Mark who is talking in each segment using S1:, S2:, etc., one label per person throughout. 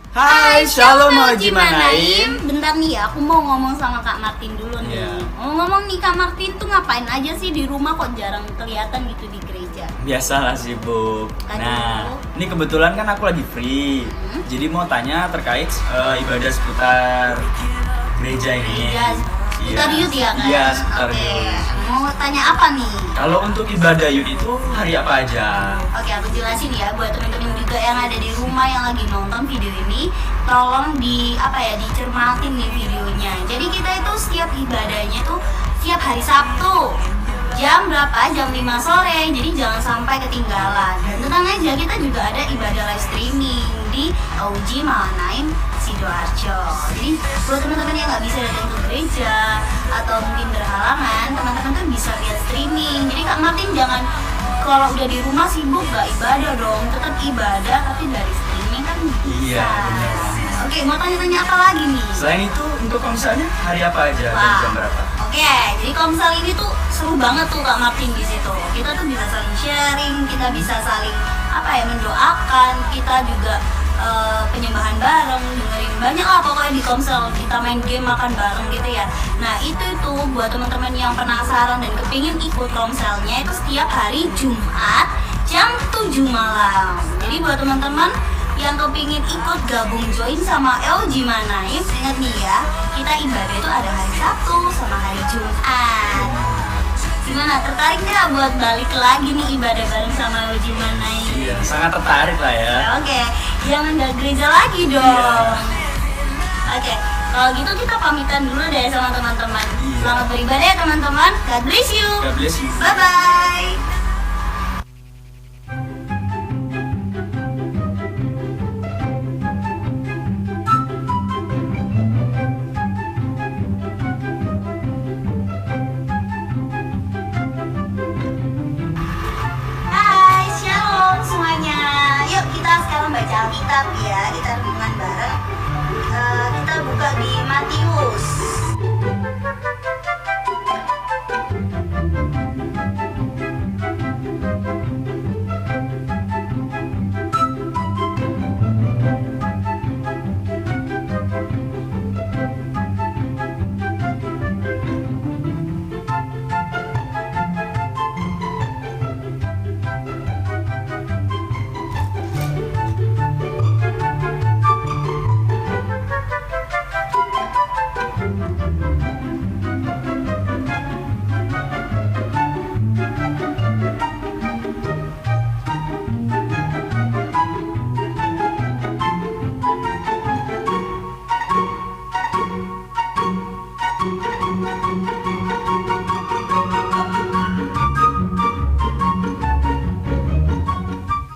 S1: Hai, Shalom Haji Manaim.
S2: Bentar nih ya, aku mau ngomong sama Kak Martin dulu nih. Ngomong nih, Kak Martin tuh ngapain aja sih di rumah, kok jarang kelihatan gitu di gereja?
S1: Biasalah sibuk.
S2: Tadi
S1: Nah,
S2: dulu.
S1: ini kebetulan kan aku lagi free. Jadi mau tanya terkait ibadah seputar gereja ini.
S2: Gereja seputar youth ya kan?
S1: Iya, seputar
S2: Oke,
S1: youth.
S2: mau tanya apa nih?
S1: Kalau untuk ibadah youth itu hari apa aja?
S2: Oke, aku jelasin ya buat teman-teman juga yang ada di rumah yang lagi nonton video ini, tolong dicermatin nih videonya. Jadi kita itu setiap ibadahnya tuh setiap hari Sabtu. Jam berapa? Jam 5 sore. Jadi jangan sampai ketinggalan. Dan tenang aja, kita juga ada ibadah live streaming di OG Manaim Sidoarjo. Jadi buat teman-teman yang nggak bisa datang ke gereja atau mungkin berhalangan, teman-teman tuh bisa lihat streaming. Jadi Kak Martin jangan kalau udah di rumah sibuk gak ibadah dong, tetap ibadah tapi dari streaming kan bisa.
S1: Iya, benar.
S2: Oke, mau tanya-tanya apa lagi nih?
S1: Selain itu untuk konsernya hari apa aja dan
S2: Wah.
S1: jam berapa?
S2: Oke, jadi kalau misal ini tuh seru banget tuh Kak Martin di situ. Kita tuh bisa saling sharing, kita bisa saling mendoakan, kita juga penyembahan bareng, dengerin banyak lah pokoknya di Komsel, kita main game, makan bareng gitu ya. Nah itu tuh buat teman-teman yang penasaran dan kepingin ikut Komselnya itu setiap hari Jumat jam 7 malam. Jadi buat teman-teman yang kepingin ikut gabung join sama LG Manaim, ingat nih ya, kita ibadah itu ada hari Sabtu sama hari Jumat. Gimana, tertarik nggak buat balik lagi nih ibadah bareng sama LG Manaim?
S1: Iya, sangat tertarik lah ya.
S2: Oke, jangan nggak gereja lagi dong.
S1: Iya.
S2: Oke, kalau gitu kita pamitan dulu deh sama teman-teman.
S1: Iya.
S2: Selamat beribadah ya teman-teman. God bless you.
S1: God bless you.
S2: Bye-bye. Hai, shalom semuanya. Yuk kita sekarang baca Alkitab ya, kita renungan bareng. Kita buka di Matius.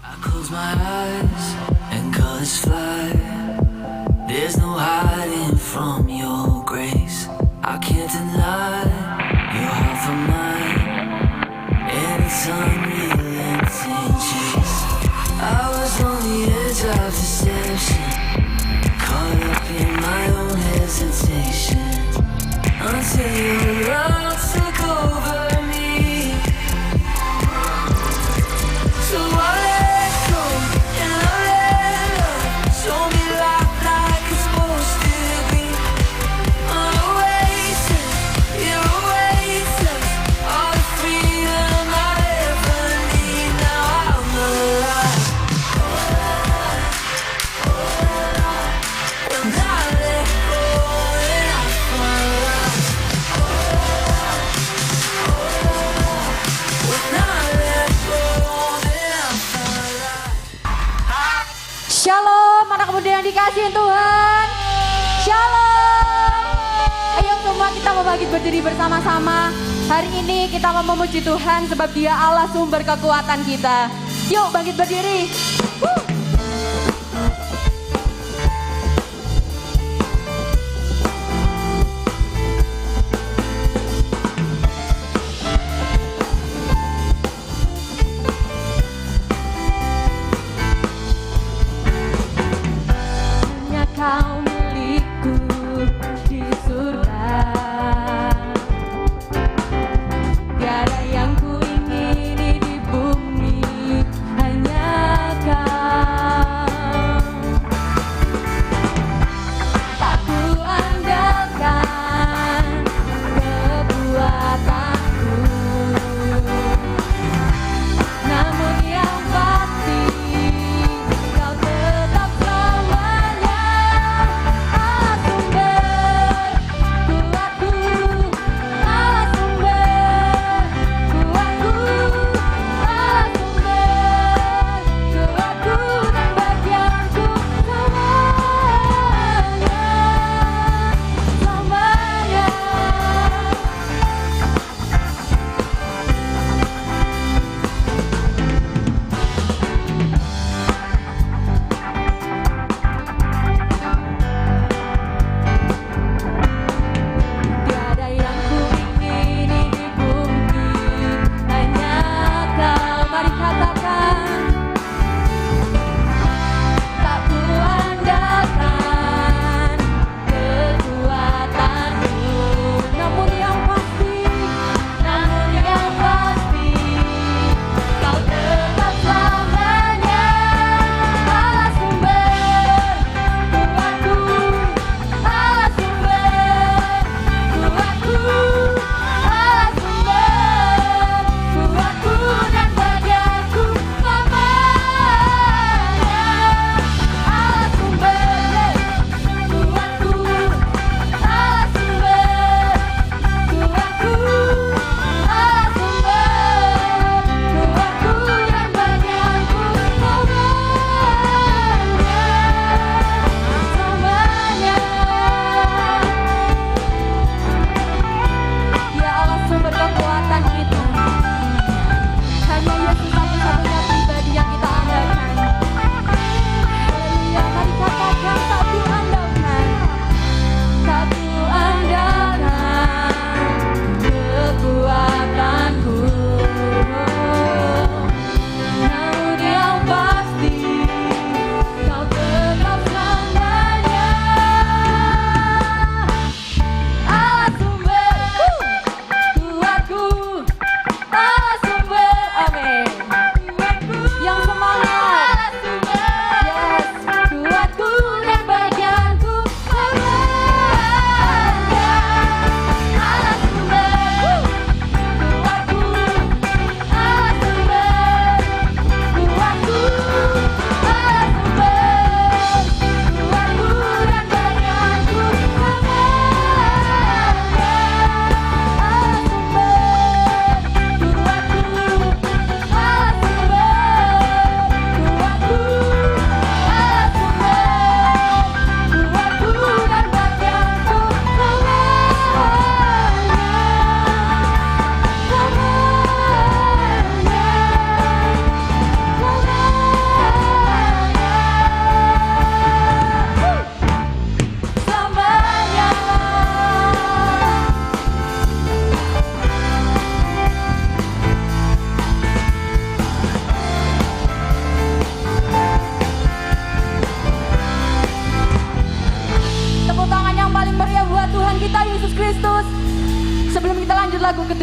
S3: I close my eyes and colors fly. There's no hiding from your grace. I can't deny your heart for mine, and it's unrelenting chase. I was on the edge of deception, caught up in my own hesitation, until your love took over me. So I let go and I let love show me life like it's supposed to be. Oasis, it awaits us, all the freedom I ever need. Now I'm alive. When I let go and I find life. When I let go then I find life.
S4: Shalom, anak muda yang dikasihin Tuhan. Shalom. Ayo semua kita mau bangkit berdiri bersama-sama. Hari ini kita mau memuji Tuhan sebab Dia Allah sumber kekuatan kita. Yuk bangkit berdiri. Woo. Hanya Kau milikku di surga. Tiada yang ku ingini di bumi, hanya Kau.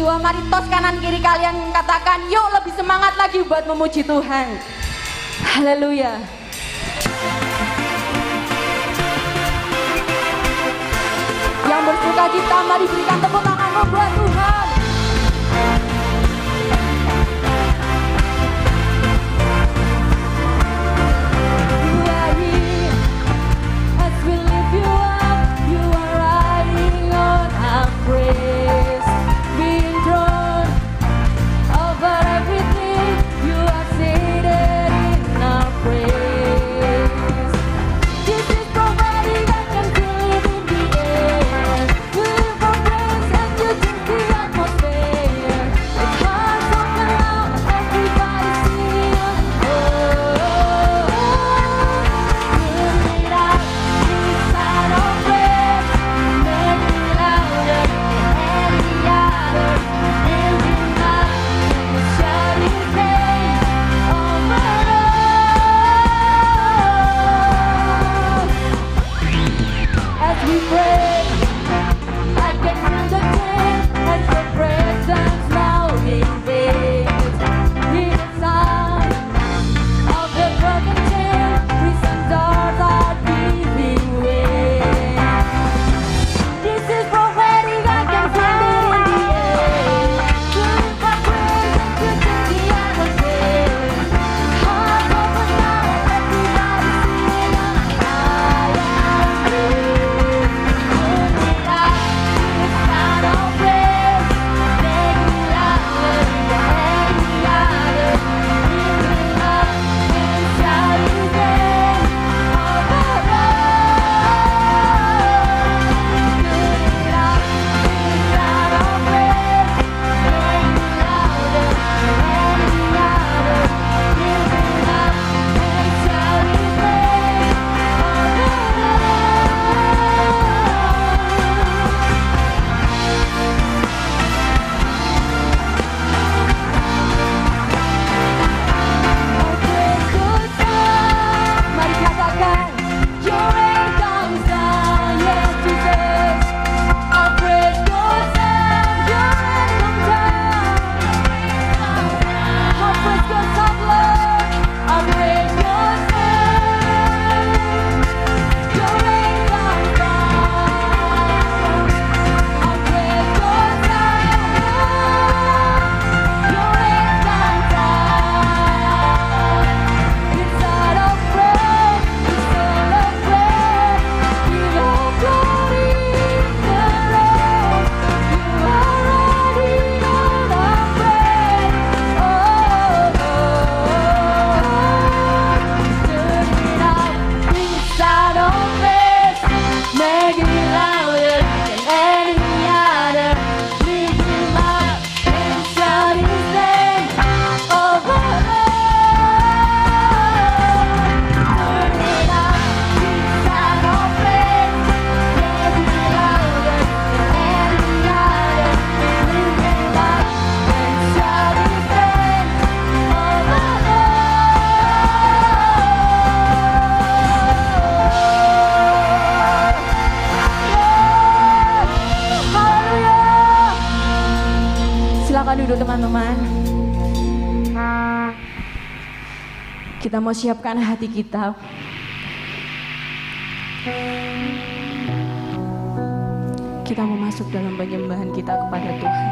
S4: Tuhan. Mari tos kanan kiri kalian katakan, yuk lebih semangat lagi buat memuji Tuhan. Haleluya. Yang bersuka cita, mari berikan tepuk tanganmu buat Tuhan. You are here as we lift you up. You are riding on our praise, being thrown over everything. You are seated in our praise. This is prophetic, I can feel it in the air. We live for praise and you change the atmosphere. With hearts open out, everybody sing. Oh, give it up, this sound of praise. Make it louder than any other. Lift him up, shout his name over us. As we pray, I can feel the change as your presence now invades. Hear the sound of the broken chain, prison doors are giving way. This is prophetic, I can feel it in the air. To lift my praise and to change the atmosphere. Hearts open now, everybody sing. I am free. Put it out, this sound of praise. Make it louder than any other. Lift him up and shout his name over us. Put it out, this sound of praise. Make it louder than any other. Lift him up and shout his name Mari katakan, your rain comes down, yes Jesus. Our praise goes down, your rain comes down. Our praise goes up, Lord, our praise goes down. Your rain comes down, our praise goes down. Your rain comes down. It's out of praise, it's full of praise. Give all glory to the Lord. You are riding on our praise. Oh, turn it up, it's out of praise. Make it louder than any other. Lift him up and shout his name over us. Turn it up, it's out of praise. Make it louder than any other. Lift him up and shout his name over us. Haleluya. Silakan duduk teman-teman. Kita mau siapkan hati kita. Kita mau masuk dalam penyembahan kita kepada Tuhan.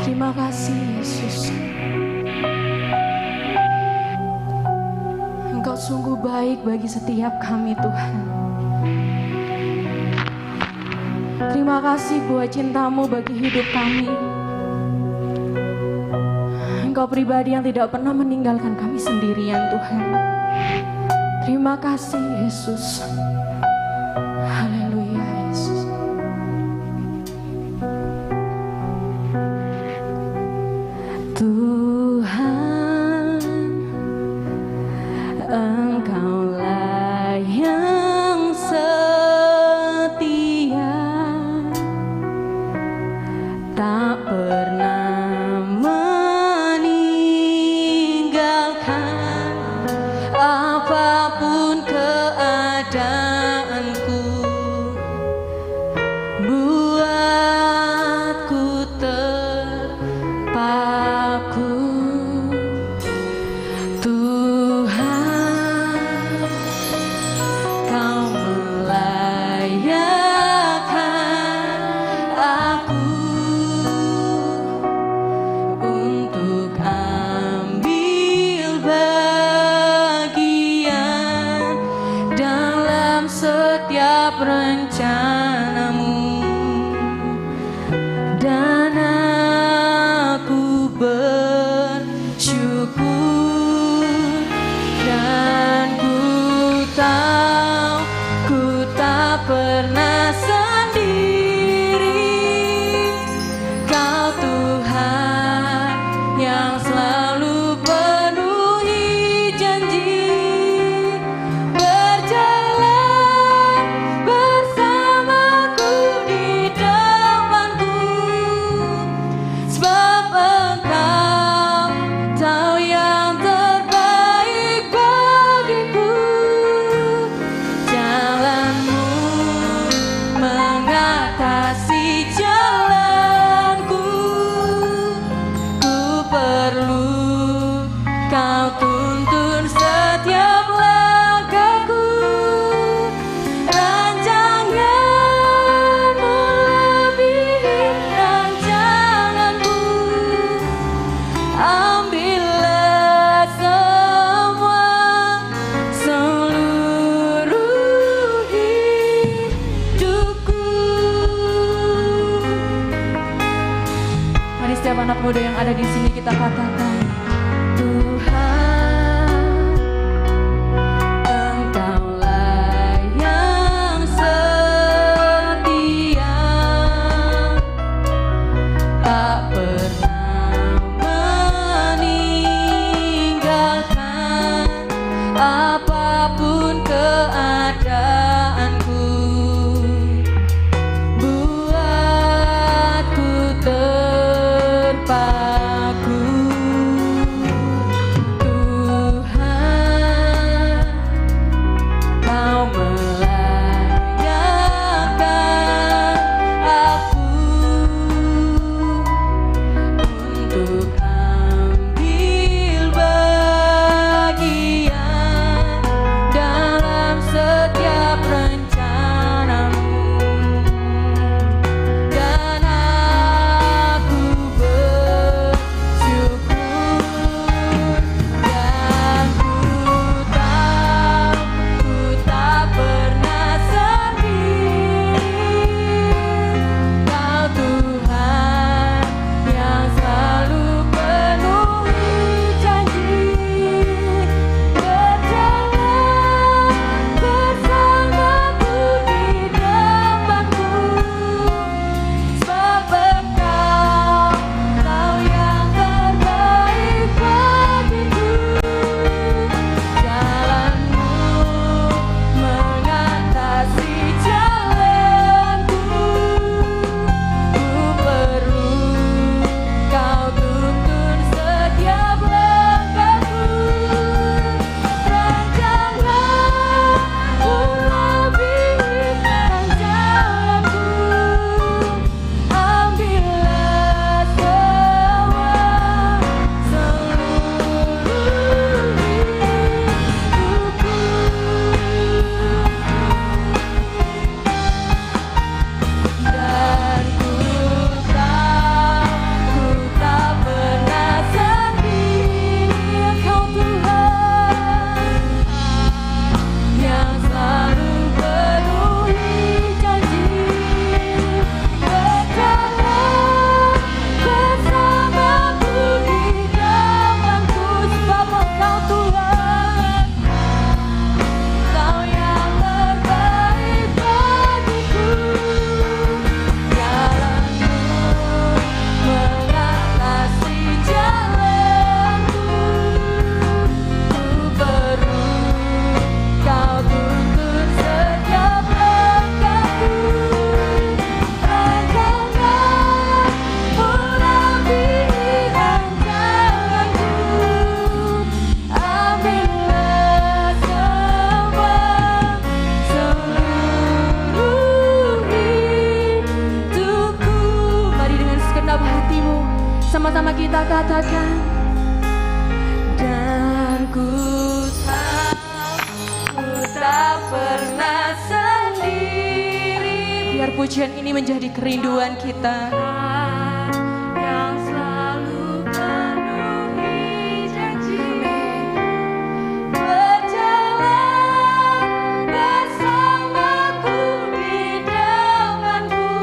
S4: Terima kasih Yesus. Engkau sungguh baik bagi setiap kami Tuhan. Terima kasih buat cintamu bagi hidup kami. Engkau pribadi yang tidak pernah meninggalkan kami sendirian Tuhan. Terima kasih Yesus. Haleluya Yesus. Tuhan, Engkaulah yang setia, tak pernah meninggalkan apapun keadaanku. yang ada di sini kita katakan, Tuhan, Engkaulah yang setia, tak pernah meninggalkan apapun keadaanku. Buatku terpaku, Tuhan, Kau melayakkan aku untuk ambil bagian dalam setiap rencanamu. Dan aku bersyukur, dan ku tahu ku tak pernah sendiri. Kau Tuhan yang selalu penuhi janji, berjalan bersamaku di depanku. Sebab Engkau, Kau yang terbaik bagiku. Jalanmu mengatasi jalanku. Ku perlu Kau tuntun setiap langkahku. Rancanganmu lebih rancanganku. Ambillah semua seluruh hidupku. Dan ku tahu ku tak pernah sendiri. Engkau Tuhan yang selalu penuhi janji, berjalan bersamaku di depanku. Sebab Engkau Tuhan, Kau yang terbaik bagiku. Jalanmu mengatasi jalanku. Ku perlu Kau tuntun setiap langkahku. Rancanganmu lebih rancanganku. Ambillah semua seluruh hidupku. Mari dengan segenap hatimu sama-sama kita katakan, dan ku tahu ku tak pernah sendiri. Biar pujian ini menjadi kerinduan kita. Yang selalu penuhi janji, berjalan bersamaku di depanku.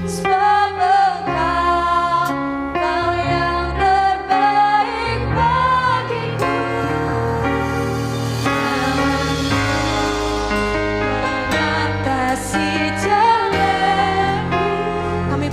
S4: Sebab Engkau, Kau yang terbaik bagiku. Mengatasi jalanku. Kami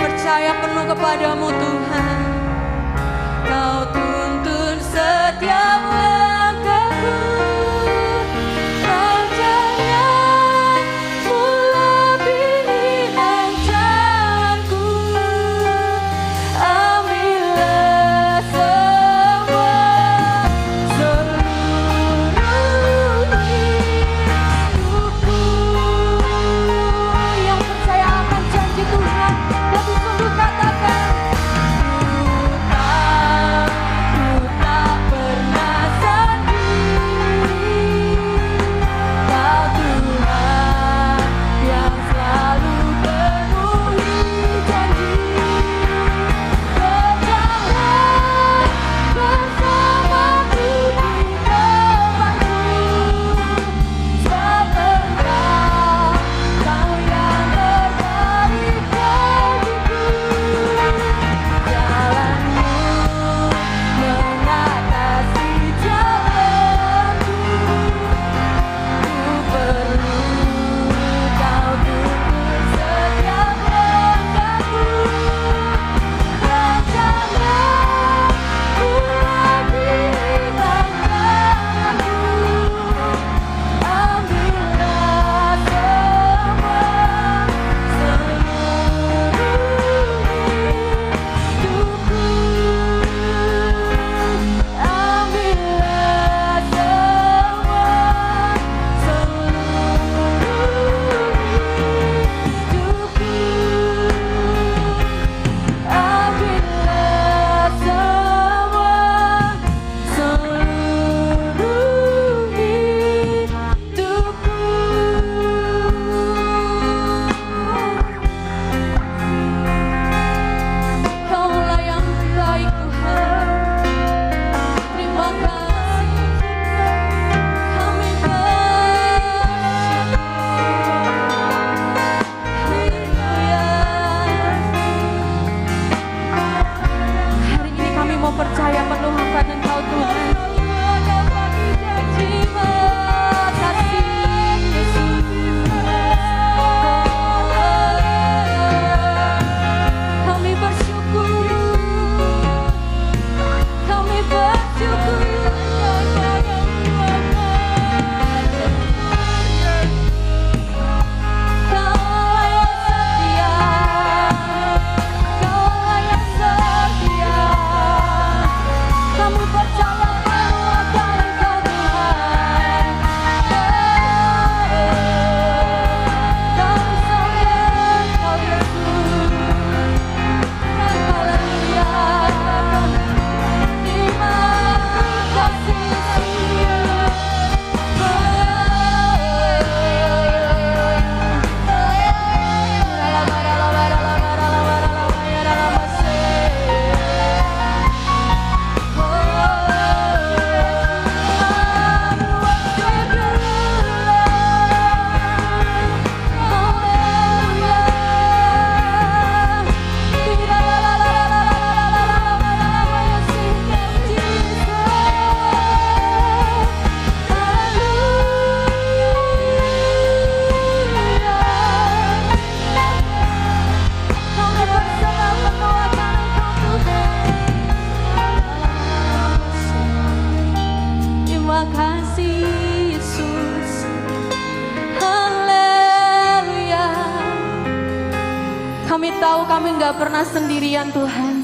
S4: gak pernah sendirian Tuhan.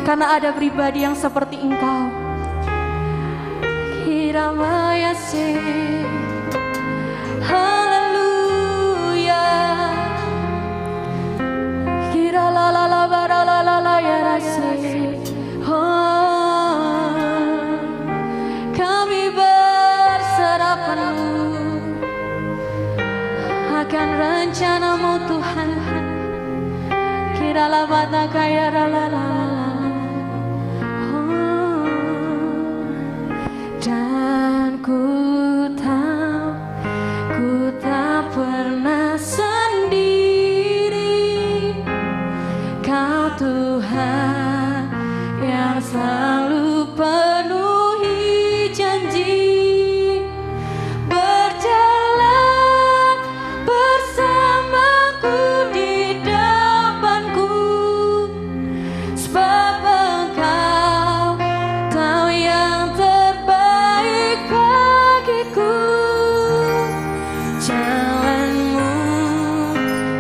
S4: Karena ada pribadi yang seperti Engkau. Hiramaya sih, haleluya. Kira la la la bara la la la ya rasi. Oh, kami berserah penuh akan rencanamu Tuhan. Kira la mata kaya la la la. Dan ku tak pernah sendiri. Kau Tuhan yang selalu penuhi janji, berjalan bersamaku di depanku, sebab Engkau tahu yang terbaik bagiku. Jalanmu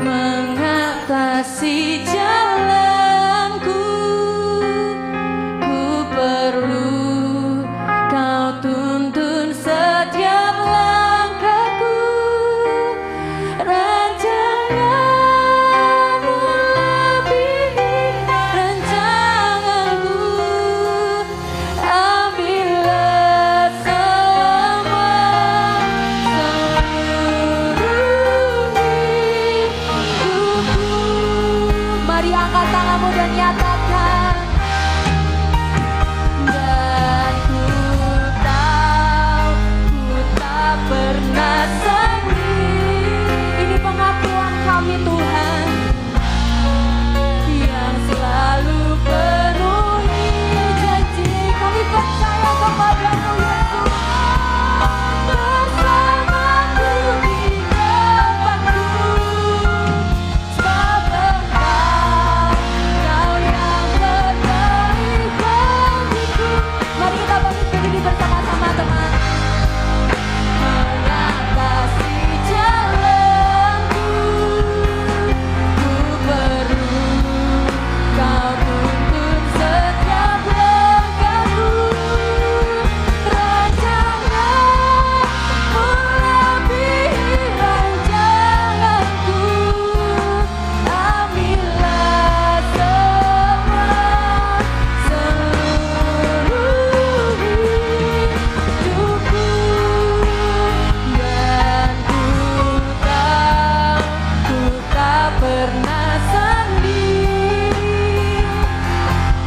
S4: mengatasi jalanku, ku perlu kau tuntun setiap langkahku. Rancanganmu lebih rancanganku, ambillah semua seluruh hidupku. Mari angkat tanganmu dan nyatakan. Dan ku tahu ku tak pernah sendiri. Ini pengakuan kami Tuhan, yang selalu penuhi janji. Kami percaya kepadamu Yesus. Bersamaku di depanku, sebab Engkau yang terbaik bagiku. Mari kita bangkit berdiri bersama-sama teman. Mengatasi jalanku, ku perlu kau tuntun setiap langkahku. Rancanganmu lebih rancanganku, ambillah semua seluruh hidupku. Dan ku tak pernah sendiri.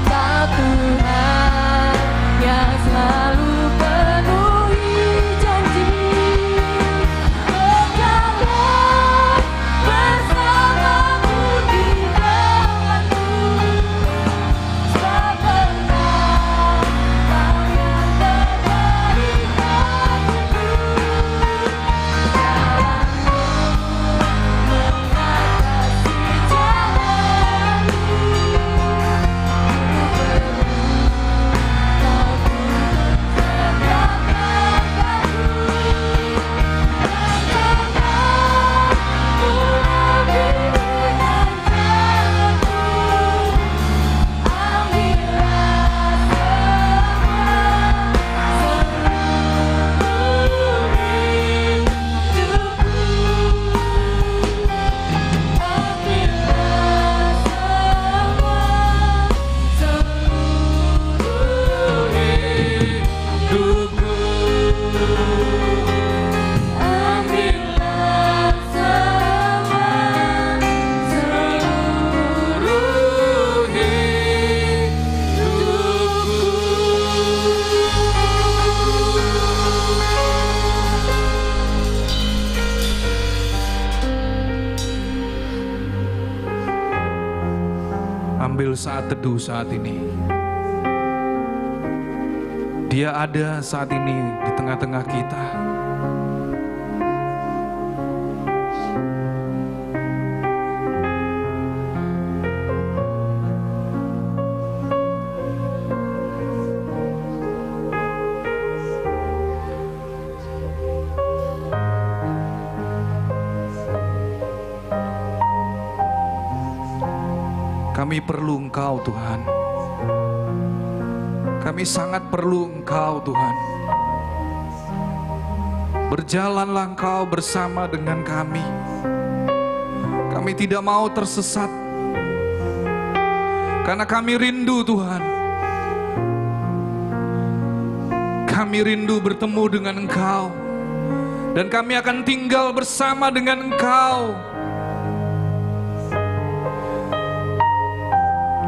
S4: Kau Tuhan yang selalu penuhi janji, berjalan bersamaku di depanku, sebab Engkau tahu yang terbaik bagiku. Jalanmu mengatasi jalanku, ku
S5: Ambil saat teduh saat ini. Dia ada saat ini di tengah-tengah kita. Kami perlu Engkau Tuhan. Kami sangat perlu Engkau Tuhan. Berjalanlah Engkau bersama dengan kami. Kami tidak mau tersesat, karena kami rindu Tuhan. Kami rindu bertemu dengan Engkau, dan kami akan tinggal bersama dengan Engkau.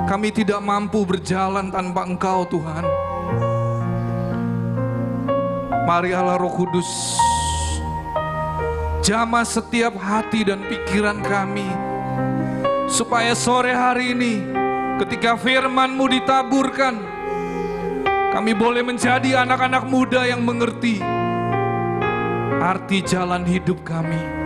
S5: Kami tidak mampu berjalan tanpa Engkau Tuhan. Mari Allah Roh Kudus, jamah setiap hati dan pikiran kami, supaya sore hari ini ketika firman-Mu ditaburkan, kami boleh menjadi anak-anak muda yang mengerti arti jalan hidup kami.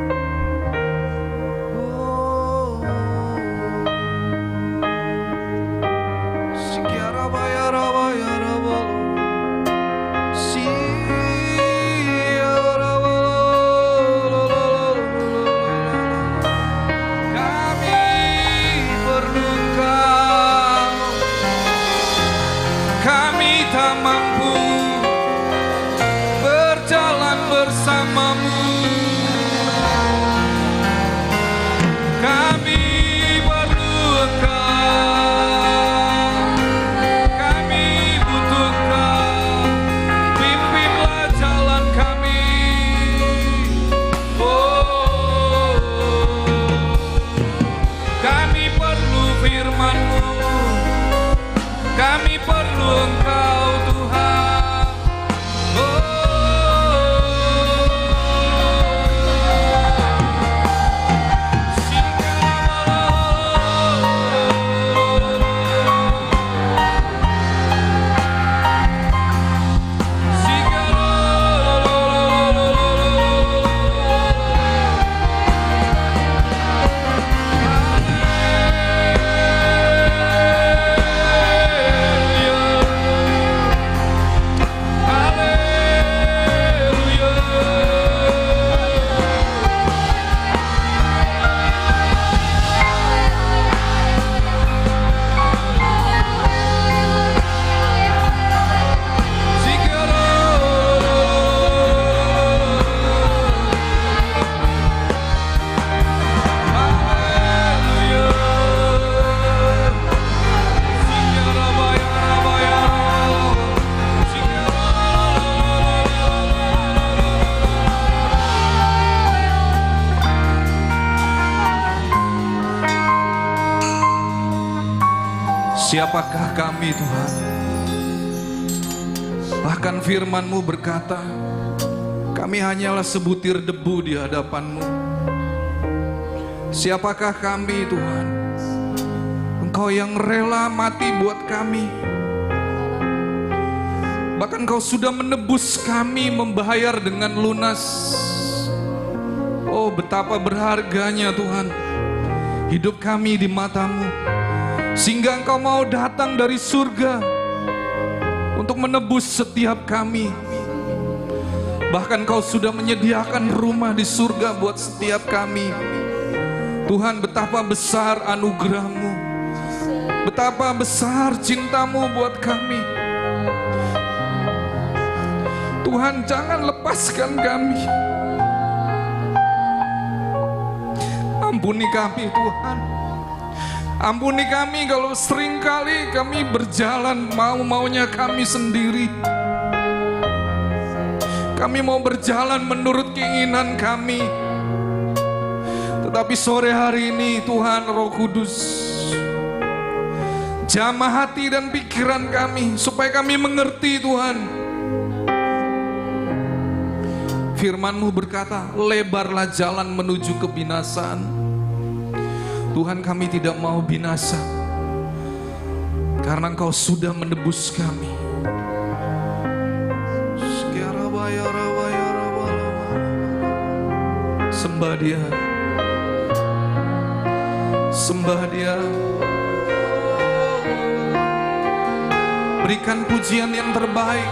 S5: Siapakah kami Tuhan? Bahkan firman-Mu berkata, kami hanyalah sebutir debu di hadapan-Mu. Siapakah kami Tuhan? Engkau yang rela mati buat kami. Bahkan Engkau sudah menebus kami, membayar dengan lunas. Oh, betapa berharganya Tuhan hidup kami di mata-Mu, sehingga Engkau mau datang dari surga untuk menebus setiap kami. Bahkan Engkau sudah menyediakan rumah di surga buat setiap kami. Tuhan, betapa besar anugerah-Mu, betapa besar cinta-Mu buat kami. Tuhan, jangan lepaskan kami. Ampuni kami Tuhan. Ampuni kami kalau seringkali kami berjalan mau-maunya kami sendiri. Kami mau berjalan menurut keinginan kami. Tetapi sore hari ini Tuhan Roh Kudus, jamah hati dan pikiran kami supaya kami mengerti Tuhan. Firman-Mu berkata, lebarlah jalan menuju kebinasaan. Tuhan, kami tidak mau binasa, karena Engkau sudah menebus kami. Sembah Dia, sembah Dia. Berikan pujian yang terbaik.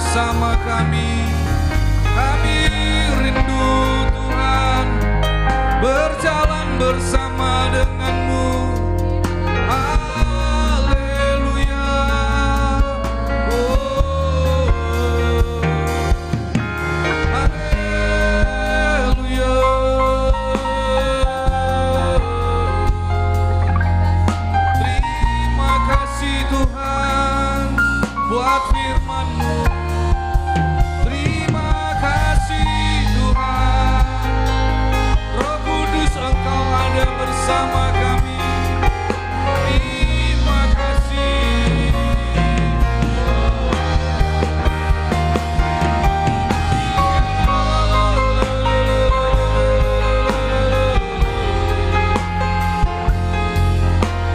S5: bersama kami. Kami rindu Tuhan, berjalan bersama denganmu. Haleluya. Oh, haleluya. Terima kasih Tuhan buat firman-Mu. Terima kasih Tuhan, Roh Kudus Engkau ada bersama kami. Terima kasih.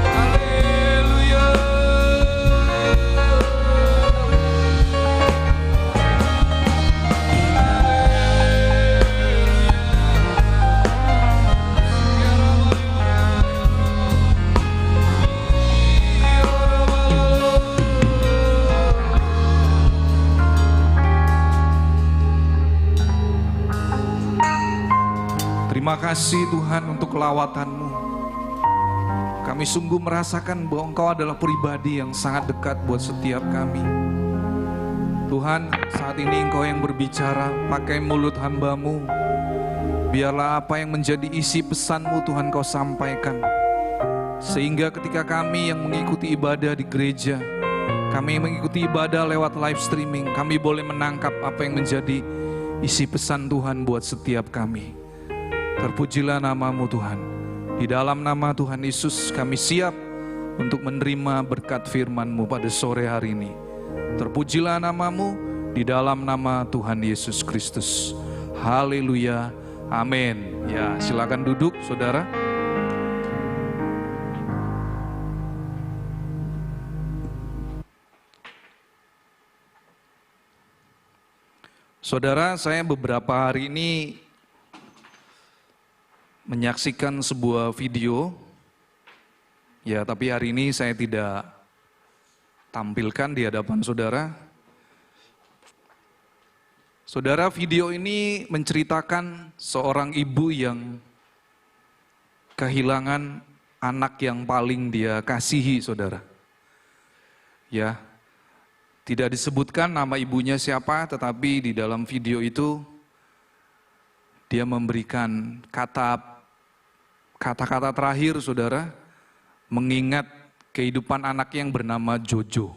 S5: Haleluya. Terima kasih Tuhan untuk lawatan-Mu. Kami sungguh merasakan bahwa Engkau adalah pribadi yang sangat dekat buat setiap kami. Tuhan, saat ini Engkau yang berbicara, pakai mulut hamba-Mu. Biarlah apa yang menjadi isi pesan-Mu Tuhan Kau sampaikan. Sehingga ketika kami yang mengikuti ibadah di gereja, kami yang mengikuti ibadah lewat live streaming, kami boleh menangkap apa yang menjadi isi pesan Tuhan buat setiap kami. Terpujilah nama-Mu Tuhan. Di dalam nama Tuhan Yesus kami siap untuk menerima berkat firman-Mu pada sore hari ini. Terpujilah nama-Mu di dalam nama Tuhan Yesus Kristus. Haleluya. Amin. Ya, silakan duduk saudara. Saudara, saya beberapa hari ini menyaksikan sebuah video, ya tapi hari ini saya tidak tampilkan di hadapan saudara. Saudara, video ini menceritakan seorang ibu yang kehilangan anak yang paling dia kasihi, saudara. Ya, tidak disebutkan nama ibunya siapa, tetapi di dalam video itu dia memberikan kata-kata terakhir, saudara, mengingat kehidupan anak yang bernama Jojo.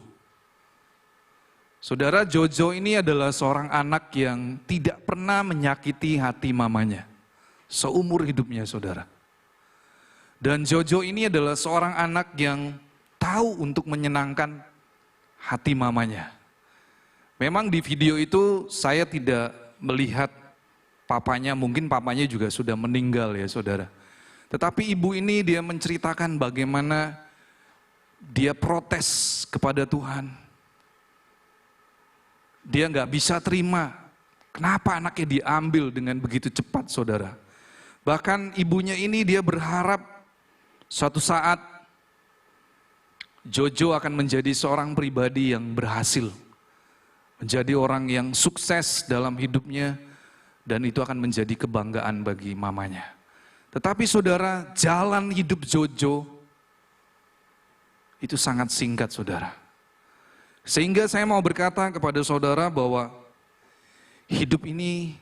S5: Saudara, Jojo ini adalah seorang anak yang tidak pernah menyakiti hati mamanya seumur hidupnya, saudara. Dan Jojo ini adalah seorang anak yang tahu untuk menyenangkan hati mamanya. Memang di video itu saya tidak melihat papanya, mungkin papanya juga sudah meninggal ya saudara. Tetapi ibu ini dia menceritakan bagaimana dia protes kepada Tuhan. Dia nggak bisa terima kenapa anaknya diambil dengan begitu cepat, saudara. Bahkan ibunya ini dia berharap suatu saat Jojo akan menjadi seorang pribadi yang berhasil, menjadi orang yang sukses dalam hidupnya, dan itu akan menjadi kebanggaan bagi mamanya. Tetapi saudara, jalan hidup Jojo itu sangat singkat, saudara. Sehingga saya mau berkata kepada saudara bahwa hidup ini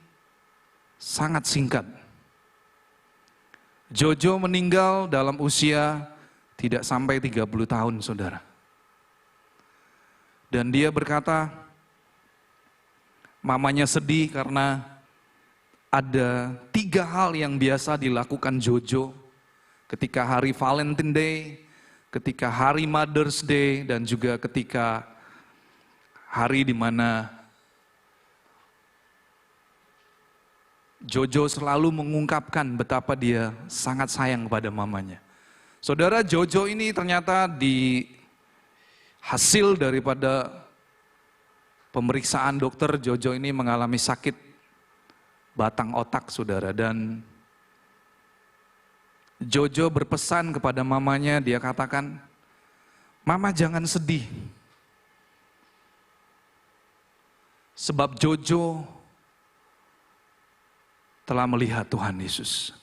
S5: sangat singkat. Jojo meninggal dalam usia tidak sampai 30 tahun, saudara. Dan dia berkata, mamanya sedih karena ada 3 hal yang biasa dilakukan Jojo ketika hari Valentine Day, ketika hari Mother's Day, dan juga ketika hari di mana Jojo selalu mengungkapkan betapa dia sangat sayang kepada mamanya. Saudara, Jojo ini ternyata di hasil daripada pemeriksaan dokter, Jojo ini mengalami sakit batang otak, saudara. Dan Jojo berpesan kepada mamanya, dia katakan, "Mama jangan sedih. Sebab Jojo telah melihat Tuhan Yesus.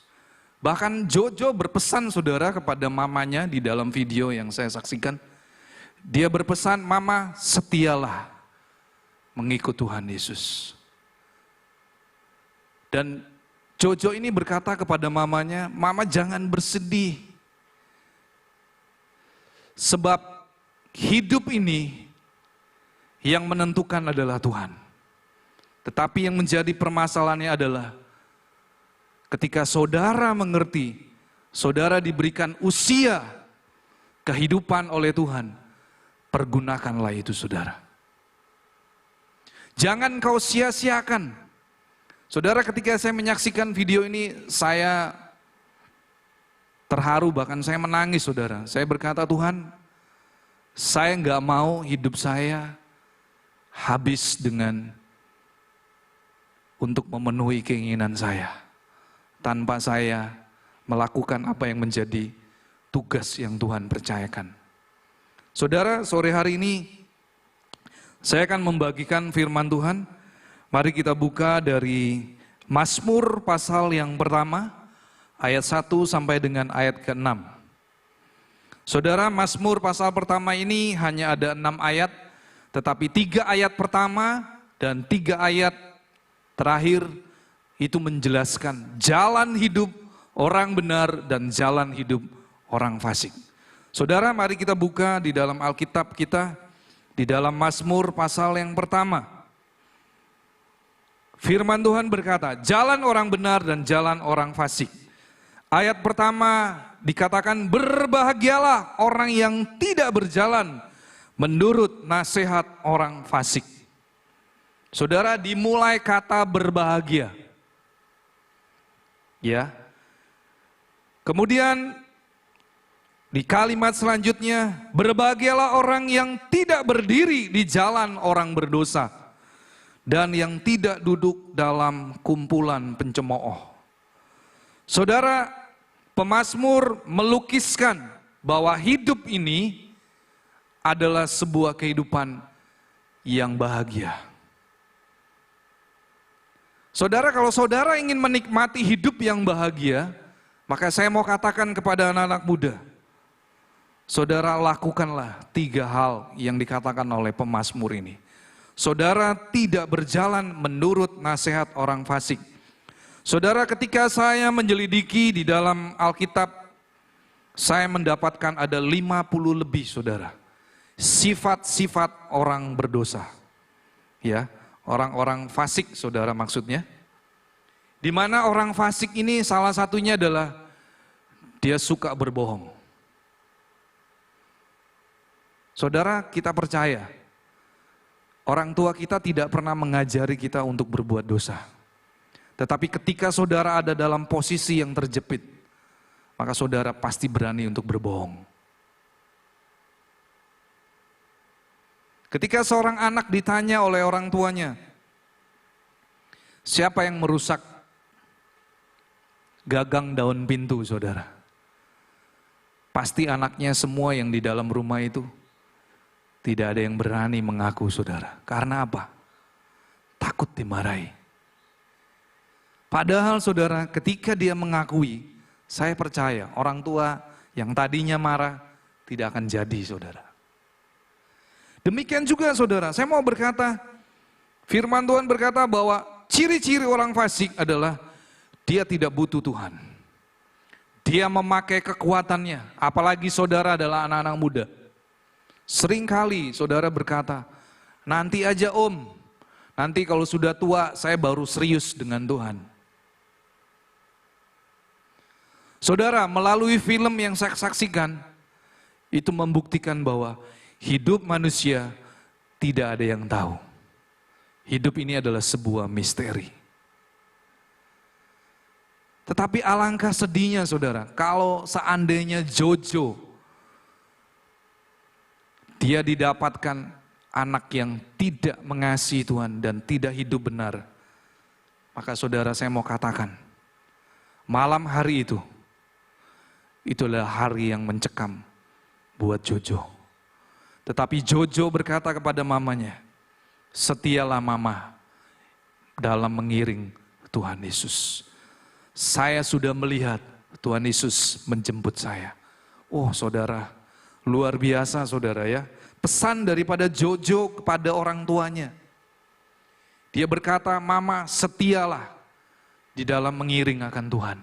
S5: Bahkan Jojo berpesan saudara kepada mamanya di dalam video yang saya saksikan. Dia berpesan, "Mama, setialah mengikut Tuhan Yesus." Dan Jojo ini berkata kepada mamanya, "Mama jangan bersedih. Sebab hidup ini yang menentukan adalah Tuhan. Tetapi yang menjadi permasalahannya adalah ketika saudara mengerti, saudara diberikan usia kehidupan oleh Tuhan, pergunakanlah itu saudara. Jangan kau sia-siakan." Saudara, ketika saya menyaksikan video ini, saya terharu, bahkan saya menangis saudara. Saya berkata, "Tuhan, saya nggak mau hidup saya habis dengan untuk memenuhi keinginan saya, tanpa saya melakukan apa yang menjadi tugas yang Tuhan percayakan." Saudara, sore hari ini saya akan membagikan firman Tuhan. Mari kita buka dari Mazmur pasal yang pertama, ayat 1 sampai dengan ayat ke-6. Saudara, Mazmur pasal pertama ini hanya ada 6 ayat, tetapi 3 ayat pertama dan 3 ayat terakhir itu menjelaskan jalan hidup orang benar dan jalan hidup orang fasik. Saudara, mari kita buka di dalam Alkitab kita, di dalam Mazmur pasal yang pertama. Firman Tuhan berkata, jalan orang benar dan jalan orang fasik. Ayat pertama dikatakan, berbahagialah orang yang tidak berjalan menurut nasihat orang fasik. Saudara, dimulai kata berbahagia. Ya. Kemudian di kalimat selanjutnya, berbahagialah orang yang tidak berdiri di jalan orang berdosa dan yang tidak duduk dalam kumpulan pencemooh. Saudara, pemazmur melukiskan bahwa hidup ini adalah sebuah kehidupan yang bahagia. Saudara, kalau saudara ingin menikmati hidup yang bahagia, maka saya mau katakan kepada anak-anak muda, saudara lakukanlah 3 hal yang dikatakan oleh pemazmur ini. Saudara tidak berjalan menurut nasihat orang fasik. Saudara, ketika saya menjelidiki di dalam Alkitab, saya mendapatkan ada 50 lebih saudara, sifat-sifat orang berdosa. Ya, orang-orang fasik saudara maksudnya. Di mana orang fasik ini salah satunya adalah dia suka berbohong. Saudara, kita percaya orang tua kita tidak pernah mengajari kita untuk berbuat dosa. Tetapi ketika saudara ada dalam posisi yang terjepit, maka saudara pasti berani untuk berbohong. Ketika seorang anak ditanya oleh orang tuanya, siapa yang merusak gagang daun pintu, saudara? Pasti anaknya semua yang di dalam rumah itu tidak ada yang berani mengaku, saudara. Karena apa? Takut dimarahi. Padahal saudara, ketika dia mengakui, saya percaya orang tua yang tadinya marah tidak akan jadi, saudara. Demikian juga saudara, saya mau berkata, firman Tuhan berkata bahwa ciri-ciri orang fasik adalah dia tidak butuh Tuhan. Dia memakai kekuatannya, apalagi saudara adalah anak-anak muda. Seringkali saudara berkata, nanti aja om, nanti kalau sudah tua saya baru serius dengan Tuhan. Saudara, melalui film yang saya saksikan, itu membuktikan bahwa hidup manusia tidak ada yang tahu. Hidup ini adalah sebuah misteri. Tetapi alangkah sedihnya saudara, kalau seandainya Jojo, dia didapatkan anak yang tidak mengasihi Tuhan dan tidak hidup benar. Maka saudara, saya mau katakan, malam hari itu, itulah hari yang mencekam buat Jojo. Tetapi Jojo berkata kepada mamanya, setialah mama dalam mengiring Tuhan Yesus. Saya sudah melihat Tuhan Yesus menjemput saya. Oh saudara, luar biasa saudara ya. Pesan daripada Jojo kepada orang tuanya. Dia berkata, mama setialah di dalam mengiring akan Tuhan.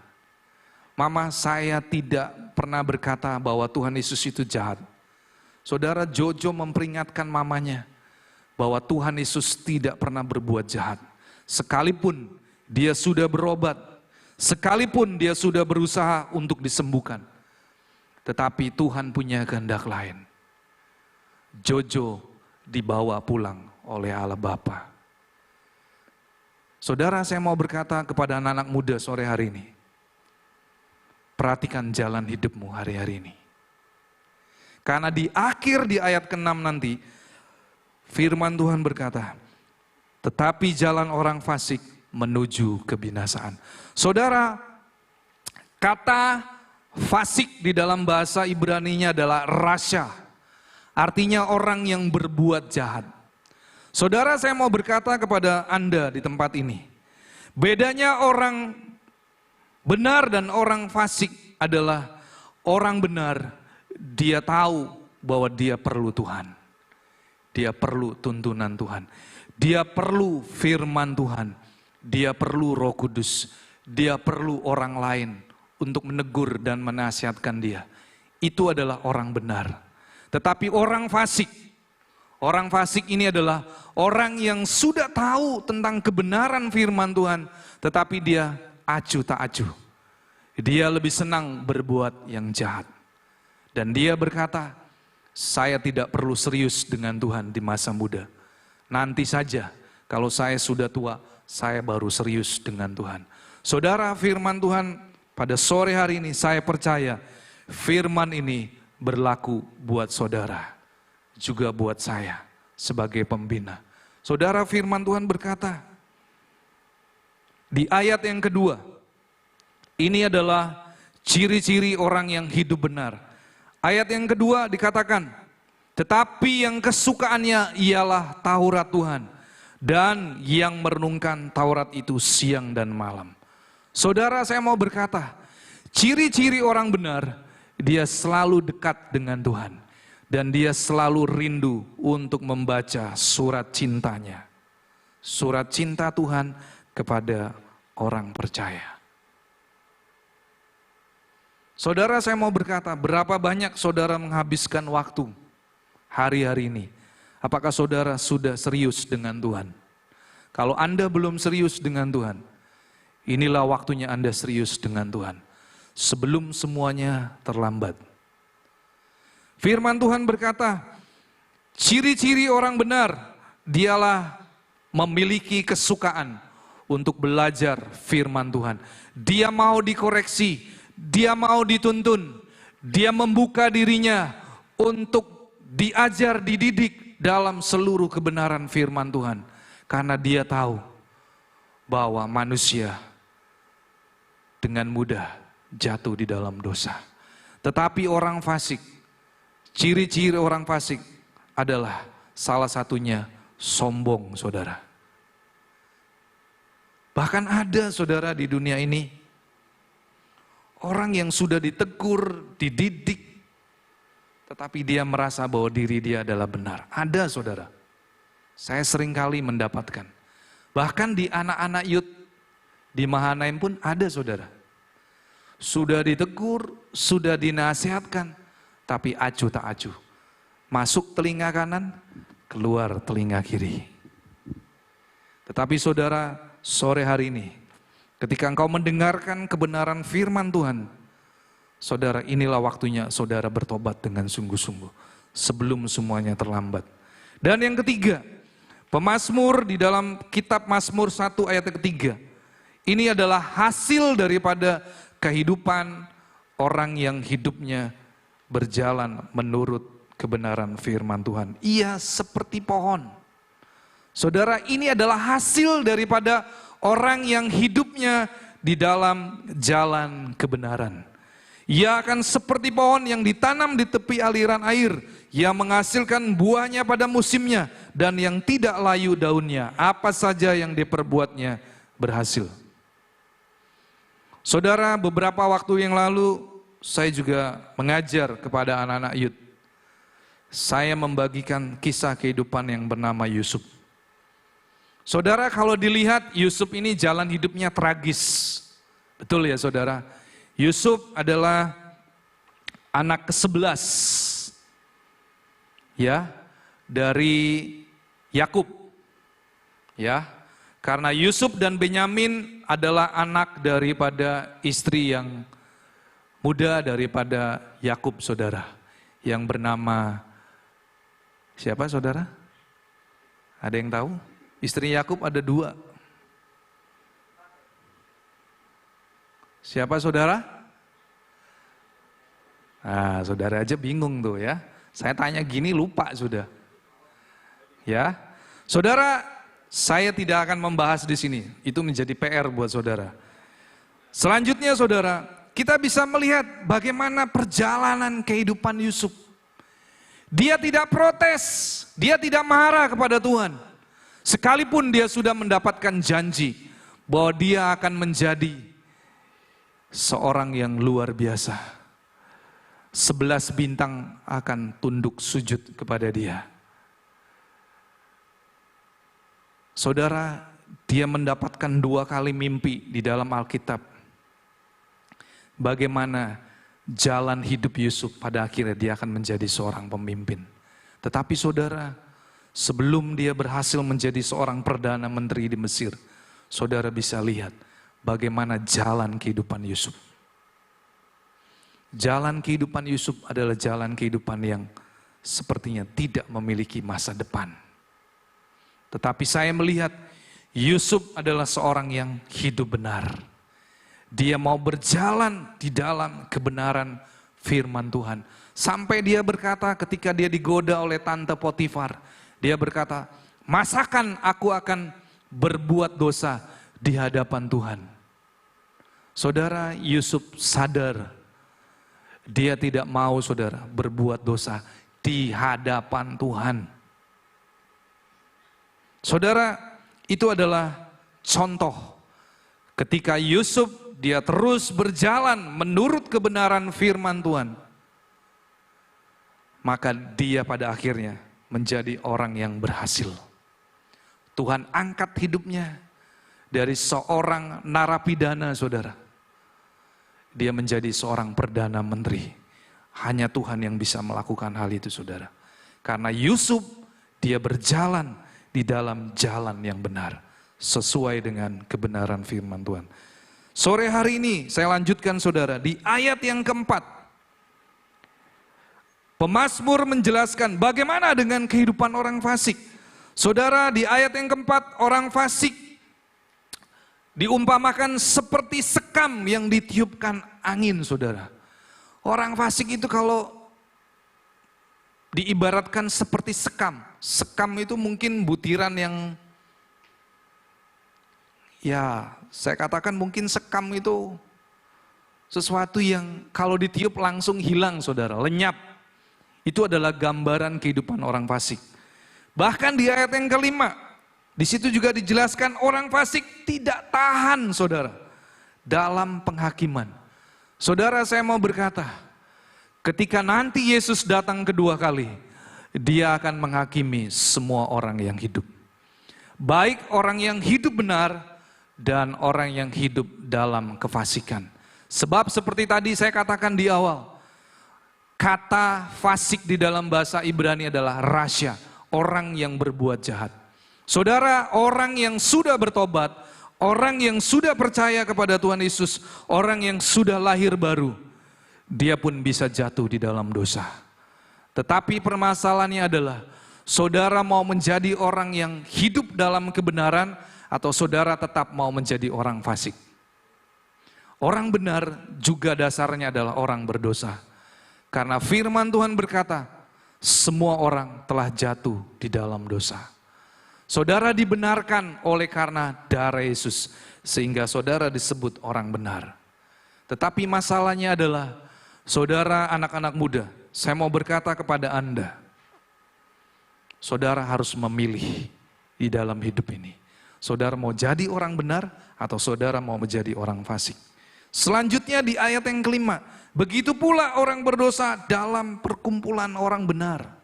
S5: Mama, saya tidak pernah berkata bahwa Tuhan Yesus itu jahat. Saudara, Jojo memperingatkan mamanya bahwa Tuhan Yesus tidak pernah berbuat jahat. Sekalipun dia sudah berobat, sekalipun dia sudah berusaha untuk disembuhkan, tetapi Tuhan punya kehendak lain. Jojo dibawa pulang oleh Allah Bapa. Saudara, saya mau berkata kepada anak-anak muda sore hari ini, perhatikan jalan hidupmu hari-hari ini. Karena di akhir di ayat ke-6 nanti, firman Tuhan berkata, tetapi jalan orang fasik menuju kebinasaan. Saudara, kata fasik di dalam bahasa Ibrani-nya adalah rasya. Artinya orang yang berbuat jahat. Saudara, saya mau berkata kepada Anda di tempat ini, bedanya orang benar dan orang fasik adalah orang benar, dia tahu bahwa dia perlu Tuhan. Dia perlu tuntunan Tuhan. Dia perlu firman Tuhan. Dia perlu Roh Kudus. Dia perlu orang lain untuk menegur dan menasihatkan dia. Itu adalah orang benar. Tetapi orang fasik ini adalah orang yang sudah tahu tentang kebenaran firman Tuhan, tetapi dia acuh tak acuh. Dia lebih senang berbuat yang jahat. Dan dia berkata, saya tidak perlu serius dengan Tuhan di masa muda. Nanti saja kalau saya sudah tua, saya baru serius dengan Tuhan. Saudara, firman Tuhan pada sore hari ini saya percaya firman ini berlaku buat saudara, juga buat saya sebagai pembina. Saudara, firman Tuhan berkata di ayat yang kedua, ini adalah ciri-ciri orang yang hidup benar. Ayat yang kedua dikatakan, tetapi yang kesukaannya ialah Taurat Tuhan, dan yang merenungkan Taurat itu siang dan malam. Saudara, saya mau berkata, ciri-ciri orang benar, dia selalu dekat dengan Tuhan. Dan dia selalu rindu untuk membaca surat cintanya. Surat cinta Tuhan kepada orang percaya. Saudara, saya mau berkata, berapa banyak saudara menghabiskan waktu hari-hari ini? Apakah saudara sudah serius dengan Tuhan? Kalau Anda belum serius dengan Tuhan, inilah waktunya Anda serius dengan Tuhan. Sebelum semuanya terlambat. Firman Tuhan berkata, ciri-ciri orang benar, dialah memiliki kesukaan untuk belajar firman Tuhan. Dia mau dikoreksi, dia mau dituntun, dia membuka dirinya untuk diajar, dididik dalam seluruh kebenaran firman Tuhan. Karena dia tahu bahwa manusia dengan mudah jatuh di dalam dosa. Tetapi orang fasik, ciri-ciri orang fasik adalah salah satunya sombong, saudara. Bahkan ada, saudara, di dunia ini orang yang sudah ditegur, dididik, tetapi dia merasa bahwa diri dia adalah benar. Ada, saudara. Saya sering kali mendapatkan. Bahkan di anak-anak youth di Mahanaim pun ada, saudara. Sudah ditegur, sudah dinasihatkan, tapi acuh tak acuh. Masuk telinga kanan, keluar telinga kiri. Tetapi saudara, sore hari ini, ketika engkau mendengarkan kebenaran firman Tuhan, saudara, inilah waktunya saudara bertobat dengan sungguh-sungguh, sebelum semuanya terlambat. Dan yang ketiga, pemazmur di dalam kitab Mazmur 1 ayat ketiga, ini adalah hasil daripada kehidupan orang yang hidupnya berjalan menurut kebenaran firman Tuhan. Ia seperti pohon. Saudara, ini adalah hasil daripada orang yang hidupnya di dalam jalan kebenaran. Ia akan seperti pohon yang ditanam di tepi aliran air, yang menghasilkan buahnya pada musimnya, dan yang tidak layu daunnya. Apa saja yang diperbuatnya berhasil. Saudara, beberapa waktu yang lalu saya juga mengajar kepada anak-anak youth. Saya membagikan kisah kehidupan yang bernama Yusuf. Saudara, kalau dilihat Yusuf ini jalan hidupnya tragis. Betul ya saudara? Yusuf adalah anak ke-11 ya dari Yakub. Ya. Karena Yusuf dan Benyamin adalah anak daripada istri yang muda daripada Yakub, saudara, yang bernama siapa, saudara? Ada yang tahu? Istri Yakub ada 2. Siapa, saudara? Nah, saudara aja bingung tuh ya. Saya tanya gini lupa sudah. Ya, saudara, saya tidak akan membahas di sini. Itu menjadi PR buat saudara. Selanjutnya, saudara, kita bisa melihat bagaimana perjalanan kehidupan Yusuf. Dia tidak protes, dia tidak marah kepada Tuhan. Sekalipun dia sudah mendapatkan janji bahwa dia akan menjadi seorang yang luar biasa. 11 bintang akan tunduk sujud kepada dia. Saudara, dia mendapatkan 2 kali mimpi di dalam Alkitab. Bagaimana jalan hidup Yusuf, pada akhirnya dia akan menjadi seorang pemimpin. Tetapi saudara, sebelum dia berhasil menjadi seorang perdana menteri di Mesir, saudara bisa lihat bagaimana jalan kehidupan Yusuf. Jalan kehidupan Yusuf adalah jalan kehidupan yang sepertinya tidak memiliki masa depan. Tetapi saya melihat Yusuf adalah seorang yang hidup benar. Dia mau berjalan di dalam kebenaran firman Tuhan. Sampai dia berkata ketika dia digoda oleh tante Potifar, dia berkata, masakan aku akan berbuat dosa di hadapan Tuhan. Saudara, Yusuf sadar dia tidak mau, saudara, berbuat dosa di hadapan Tuhan. Saudara, itu adalah contoh ketika Yusuf dia terus berjalan menurut kebenaran firman Tuhan. Maka dia pada akhirnya menjadi orang yang berhasil. Tuhan angkat hidupnya dari seorang narapidana, saudara. Dia menjadi seorang perdana menteri. Hanya Tuhan yang bisa melakukan hal itu, saudara. Karena Yusuf dia berjalan di dalam jalan yang benar, sesuai dengan kebenaran firman Tuhan. Sore hari ini saya lanjutkan, saudara, di ayat yang keempat. Pemazmur menjelaskan bagaimana dengan kehidupan orang fasik. Saudara, di ayat yang keempat, orang fasik diumpamakan seperti sekam yang ditiupkan angin, saudara. Orang fasik itu kalau diibaratkan seperti sekam. Sekam itu mungkin butiran yang, ya saya katakan mungkin sekam itu sesuatu yang kalau ditiup langsung hilang, saudara, lenyap. Itu adalah gambaran kehidupan orang fasik. Bahkan di ayat yang kelima, di situ juga dijelaskan orang fasik tidak tahan, saudara, dalam penghakiman. Saudara, saya mau berkata, ketika nanti Yesus datang kedua kali, dia akan menghakimi semua orang yang hidup. Baik orang yang hidup benar dan orang yang hidup dalam kefasikan. Sebab seperti tadi saya katakan di awal, kata fasik di dalam bahasa Ibrani adalah rasya, orang yang berbuat jahat. Saudara, orang yang sudah bertobat, orang yang sudah percaya kepada Tuhan Yesus, orang yang sudah lahir baru, dia pun bisa jatuh di dalam dosa. Tetapi permasalahannya adalah, saudara mau menjadi orang yang hidup dalam kebenaran, atau saudara tetap mau menjadi orang fasik. Orang benar juga dasarnya adalah orang berdosa. Karena firman Tuhan berkata, semua orang telah jatuh di dalam dosa. Saudara dibenarkan oleh karena darah Yesus, sehingga saudara disebut orang benar. Tetapi masalahnya adalah, Saudara anak-anak muda, saya mau berkata kepada Anda, saudara harus memilih di dalam hidup ini. Saudara mau jadi orang benar atau saudara mau menjadi orang fasik. Selanjutnya di ayat yang kelima, begitu pula orang berdosa dalam perkumpulan orang benar.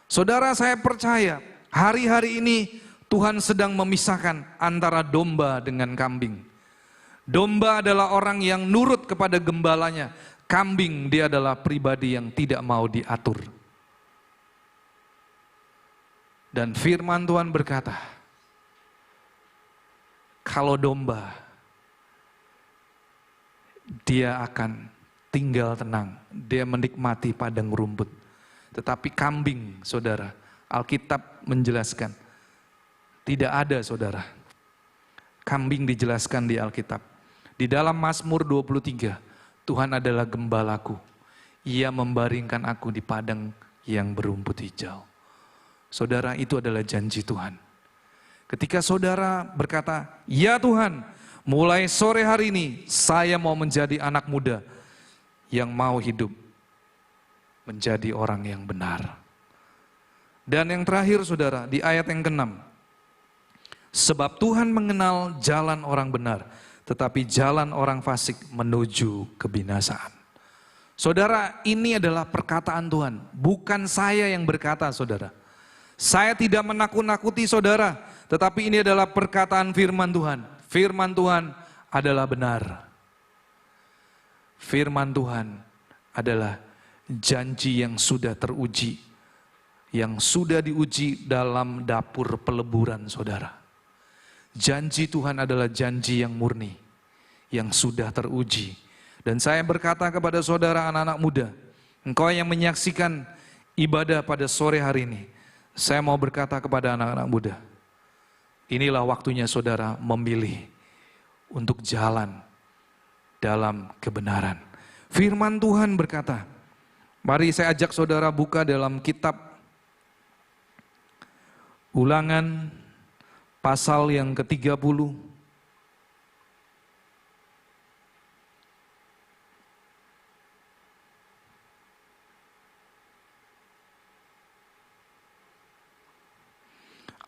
S5: Saudara, saya percaya hari-hari ini Tuhan sedang memisahkan antara domba dengan kambing. Domba adalah orang yang nurut kepada gembalanya. Kambing dia adalah pribadi yang tidak mau diatur. Dan firman Tuhan berkata, kalau domba, dia akan tinggal tenang, dia menikmati padang rumput. Tetapi kambing, saudara, Alkitab menjelaskan, tidak ada, saudara. Kambing dijelaskan di Alkitab. Di dalam Mazmur 23, Tuhan adalah gembalaku. Ia membaringkan aku di padang yang berumput hijau. Saudara, itu adalah janji Tuhan. Ketika saudara berkata, ya Tuhan, mulai sore hari ini saya mau menjadi anak muda yang mau hidup menjadi orang yang benar. Dan yang terakhir saudara, di ayat yang ke-6. Sebab Tuhan mengenal jalan orang benar, tetapi jalan orang fasik menuju kebinasaan. Saudara, ini adalah perkataan Tuhan, bukan saya yang berkata, saudara. Saya tidak menakut-nakuti saudara, tetapi ini adalah perkataan firman Tuhan. Firman Tuhan adalah benar. Firman Tuhan adalah janji yang sudah teruji, yang sudah diuji dalam dapur peleburan saudara. Janji Tuhan adalah janji yang murni, yang sudah teruji. Dan saya berkata kepada saudara anak-anak muda, engkau yang menyaksikan ibadah pada sore hari ini, saya mau berkata kepada anak-anak muda, inilah waktunya saudara memilih untuk jalan dalam kebenaran. Firman Tuhan berkata, mari saya ajak saudara buka dalam kitab Ulangan pasal yang ke-30.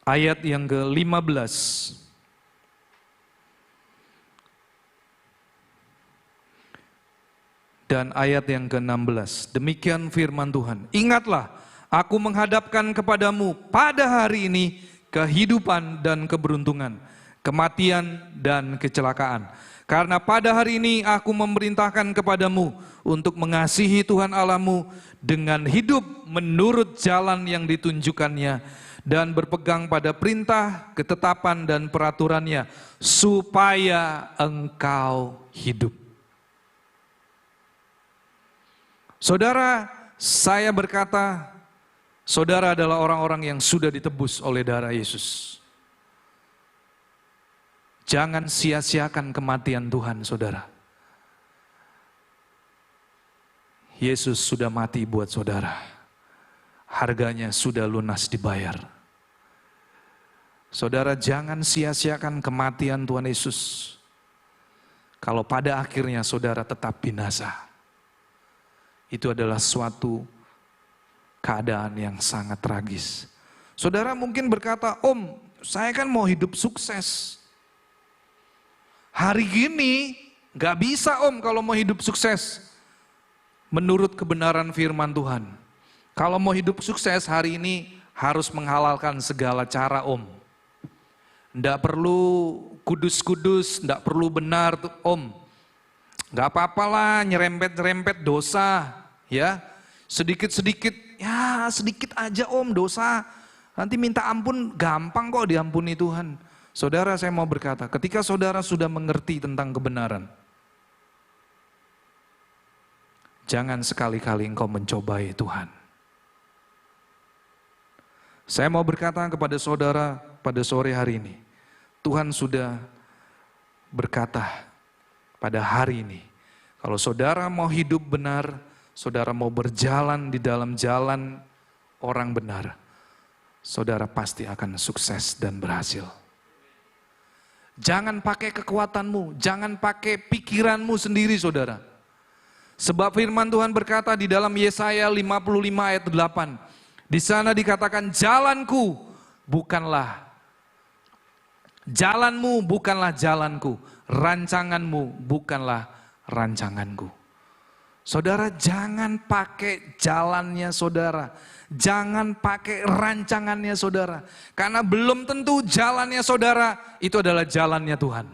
S5: Ayat yang ke-15. Dan ayat yang ke-16. Demikian firman Tuhan. Ingatlah, aku menghadapkan kepadamu pada hari ini kehidupan dan keberuntungan, kematian dan kecelakaan. Karena pada hari ini aku memerintahkan kepadamu untuk mengasihi Tuhan Allahmu dengan hidup menurut jalan yang ditunjukkannya dan berpegang pada perintah, ketetapan dan peraturannya supaya engkau hidup. Saudara, saya berkata, saudara adalah orang-orang yang sudah ditebus oleh darah Yesus. Jangan sia-siakan kematian Tuhan, saudara. Yesus sudah mati buat saudara. Harganya sudah lunas dibayar. Saudara, jangan sia-siakan kematian Tuhan Yesus. Kalau pada akhirnya saudara tetap binasa, itu adalah suatu keadaan yang sangat tragis. Saudara mungkin berkata, Om, saya kan mau hidup sukses. Hari gini gak bisa Om kalau mau hidup sukses. Menurut kebenaran firman Tuhan. Kalau mau hidup sukses hari ini harus menghalalkan segala cara Om. Nggak perlu kudus-kudus, nggak perlu benar tuh Om. Nggak apa-apalah nyerempet-nyerempet dosa, ya. Sedikit-sedikit, ya sedikit aja Om dosa. Nanti minta ampun gampang kok diampuni Tuhan. Saudara, saya mau berkata, ketika saudara sudah mengerti tentang kebenaran, jangan sekali-kali engkau mencobai Tuhan. Saya mau berkata kepada saudara pada sore hari ini, Tuhan sudah berkata pada hari ini, kalau saudara mau hidup benar, saudara mau berjalan di dalam jalan orang benar, saudara pasti akan sukses dan berhasil. Jangan pakai kekuatanmu, jangan pakai pikiranmu sendiri saudara. Sebab firman Tuhan berkata di dalam Yesaya 55 ayat 8. Di sana dikatakan, jalanmu bukanlah jalanku, rancanganmu bukanlah rancanganku. Saudara, jangan pakai jalannya saudara, jangan pakai rancangannya saudara, karena belum tentu jalannya saudara itu adalah jalannya Tuhan.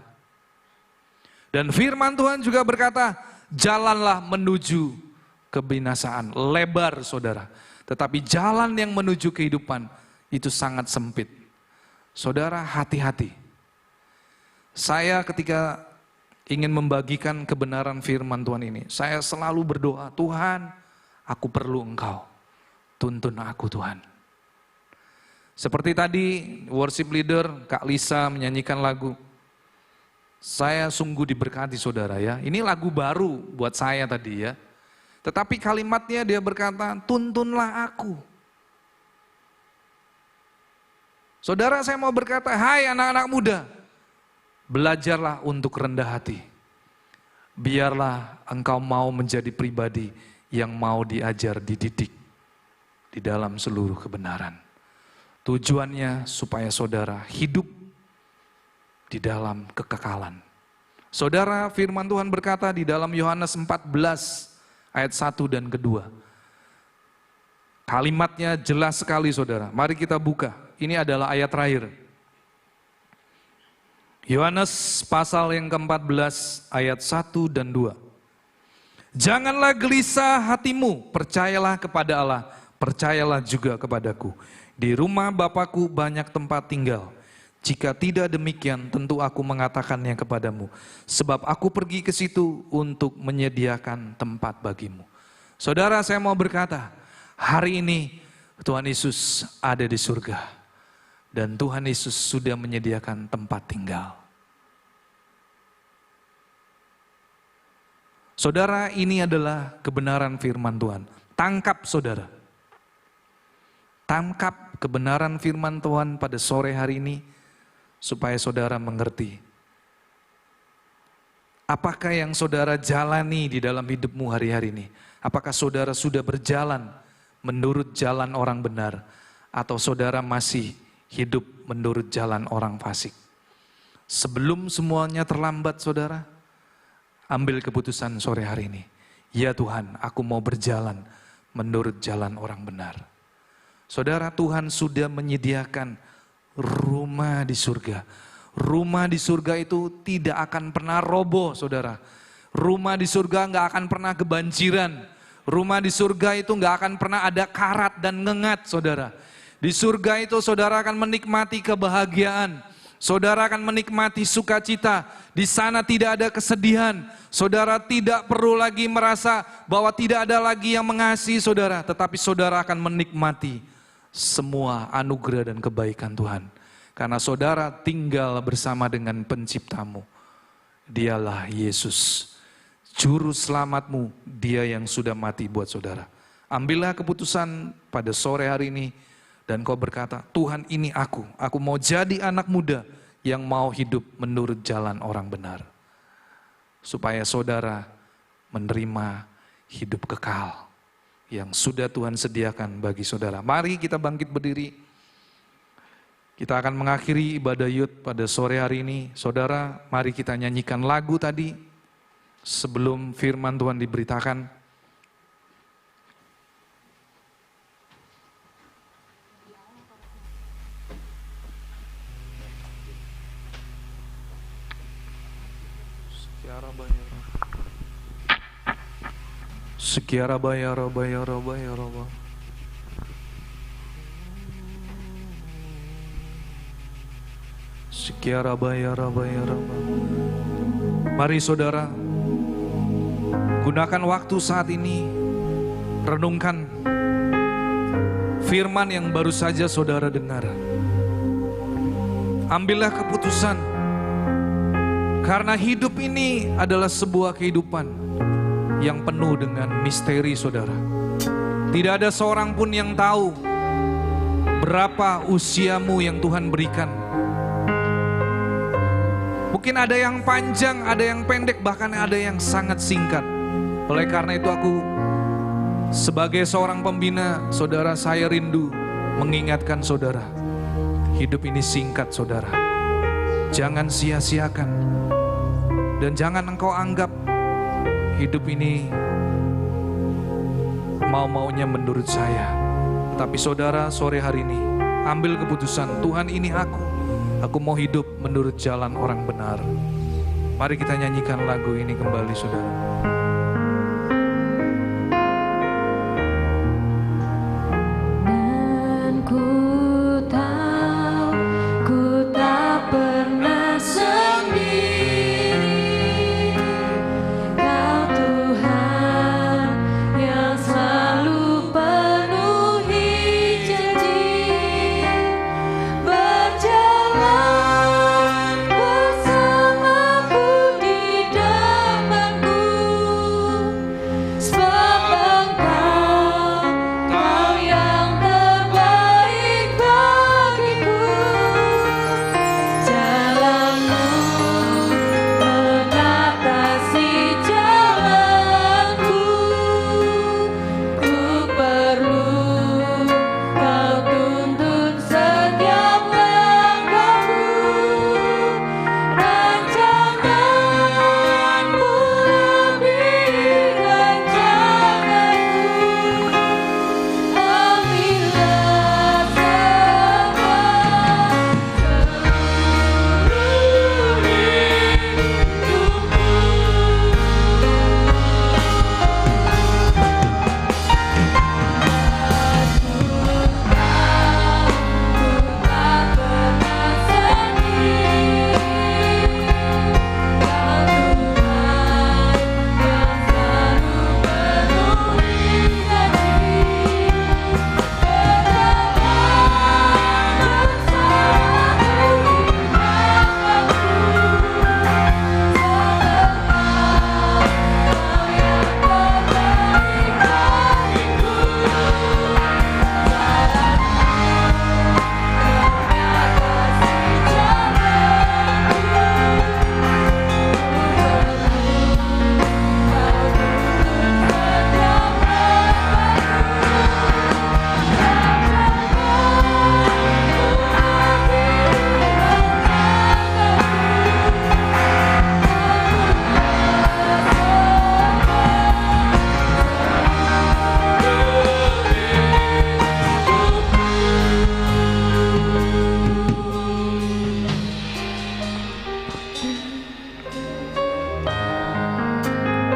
S5: Dan firman Tuhan juga berkata, jalanlah menuju kebinasaan, lebar saudara, tetapi jalan yang menuju kehidupan itu sangat sempit. Saudara, hati-hati. Saya ketika ingin membagikan kebenaran firman Tuhan ini, saya selalu berdoa, Tuhan, aku perlu Engkau, tuntun aku Tuhan. Seperti tadi worship leader Kak Lisa menyanyikan lagu, saya sungguh diberkati saudara ya. Ini lagu baru buat saya tadi ya. Tetapi kalimatnya dia berkata, tuntunlah aku. Saudara, saya mau berkata, hai anak-anak muda, belajarlah untuk rendah hati. Biarlah engkau mau menjadi pribadi yang mau diajar, dididik di dalam seluruh kebenaran. Tujuannya supaya saudara hidup di dalam kekekalan. Saudara, firman Tuhan berkata di dalam Yohanes 14 ayat 1 dan kedua. Kalimatnya jelas sekali saudara. Mari kita buka. Ini adalah ayat terakhir. Yohanes pasal yang ke-14 ayat 1 dan 2. Janganlah gelisah hatimu, percayalah kepada Allah, percayalah juga kepadaku. Di rumah Bapakku banyak tempat tinggal. Jika tidak demikian, tentu aku mengatakannya kepadamu. Sebab aku pergi ke situ untuk menyediakan tempat bagimu. Saudara, saya mau berkata, hari ini Tuhan Yesus ada di surga. Dan Tuhan Yesus sudah menyediakan tempat tinggal. Saudara, ini adalah kebenaran firman Tuhan. Tangkap saudara. Tangkap kebenaran firman Tuhan pada sore hari ini, supaya saudara mengerti. Apakah yang saudara jalani di dalam hidupmu hari-hari ini? Apakah saudara sudah berjalan menurut jalan orang benar? Atau saudara masih hidup menurut jalan orang fasik? Sebelum semuanya terlambat saudara, ambil keputusan sore hari ini. Ya Tuhan, aku mau berjalan menurut jalan orang benar. Saudara, Tuhan sudah menyediakan rumah di surga. Rumah di surga itu tidak akan pernah roboh saudara. Rumah di surga nggak akan pernah kebanjiran. Rumah di surga itu nggak akan pernah ada karat dan ngengat saudara. Di surga itu saudara akan menikmati kebahagiaan. Saudara akan menikmati sukacita. Di sana tidak ada kesedihan. Saudara tidak perlu lagi merasa bahwa tidak ada lagi yang mengasihi saudara. Tetapi saudara akan menikmati semua anugerah dan kebaikan Tuhan. Karena saudara tinggal bersama dengan penciptamu. Dialah Yesus. Juru selamatmu, dia yang sudah mati buat saudara. Ambillah keputusan pada sore hari ini. Dan kau berkata, Tuhan ini aku mau jadi anak muda yang mau hidup menurut jalan orang benar. Supaya saudara menerima hidup kekal yang sudah Tuhan sediakan bagi saudara. Mari kita bangkit berdiri. Kita akan mengakhiri ibadah Yud pada sore hari ini. Saudara, mari kita nyanyikan lagu tadi sebelum firman Tuhan diberitakan. Sekiara bayar bayar bayar bayar. Sekiara bayar bayar. Mari saudara, gunakan waktu saat ini, renungkan firman yang baru saja saudara dengar. Ambillah keputusan, karena hidup ini adalah sebuah kehidupan yang penuh dengan misteri saudara. Tidak ada seorang pun yang tahu berapa usiamu yang Tuhan berikan. Mungkin ada yang panjang, ada yang pendek, bahkan ada yang sangat singkat. Oleh karena itu aku sebagai seorang pembina, saudara, saya rindu mengingatkan saudara, hidup ini singkat saudara. Jangan sia-siakan. Dan jangan engkau anggap hidup ini mau-maunya menurut saya. Tapi saudara, sore hari ini ambil keputusan, Tuhan ini aku mau hidup menurut jalan orang benar. Mari kita nyanyikan lagu ini kembali saudara.
S4: Dan ku tahu ku tak pernah sendiri. Kau Tuhan yang selalu penuhi janji, berjalan bersamaku di depanku. Sebab Engkau yang terbaik bagiku. Jalanmu menatasi jalanku. Ku perlu Kau tuntun setiap langkahku. Rancanganmu lebih rancanganku. Ambillah semua seluruh hidupku.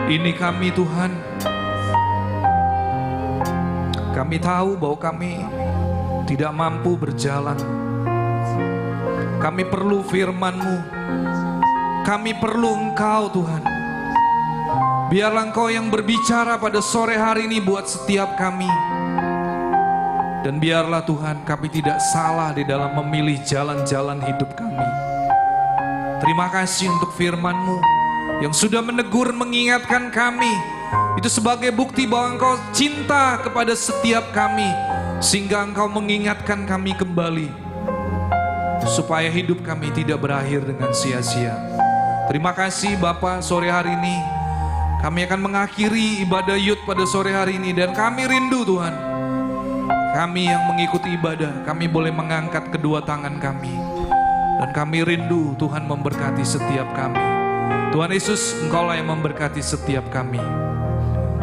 S5: Ini kami Tuhan. Kami tahu bahwa kami tidak mampu berjalan. Kami perlu firman-Mu. Kami perlu Engkau Tuhan. Biarlah Engkau yang berbicara pada sore hari ini buat setiap kami. Dan biarlah Tuhan kami tidak salah di dalam memilih jalan-jalan hidup kami. Terima kasih untuk firman-Mu yang sudah menegur, mengingatkan kami. Itu sebagai bukti bahwa Engkau cinta kepada setiap kami, sehingga Engkau mengingatkan kami kembali, supaya hidup kami tidak berakhir dengan sia-sia. Terima kasih Bapa, sore hari ini kami akan mengakhiri ibadah Youth pada sore hari ini. Dan kami rindu Tuhan, kami yang mengikuti ibadah, kami boleh mengangkat kedua tangan kami. Dan kami rindu Tuhan memberkati setiap kami. Tuhan Yesus, Engkaulah yang memberkati setiap kami.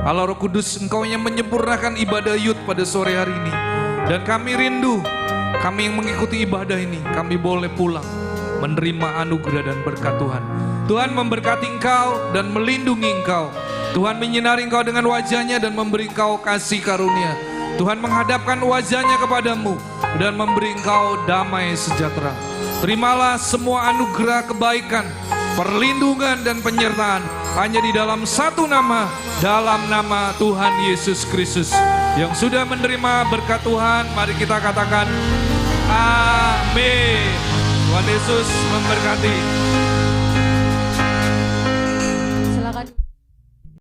S5: Allah Roh Kudus, Engkau yang menyempurnakan ibadah Youth pada sore hari ini. Dan kami rindu, kami yang mengikuti ibadah ini, kami boleh pulang menerima anugerah dan berkat Tuhan. Tuhan memberkati Engkau dan melindungi Engkau. Tuhan menyinari Engkau dengan wajahnya dan memberi Engkau kasih karunia. Tuhan menghadapkan wajahnya kepadamu dan memberi Engkau damai sejahtera. Terimalah semua anugerah kebaikan, perlindungan dan penyertaan hanya di dalam satu nama, dalam nama Tuhan Yesus Kristus. Yang sudah menerima berkat Tuhan, mari kita katakan amin. Tuhan Yesus memberkati.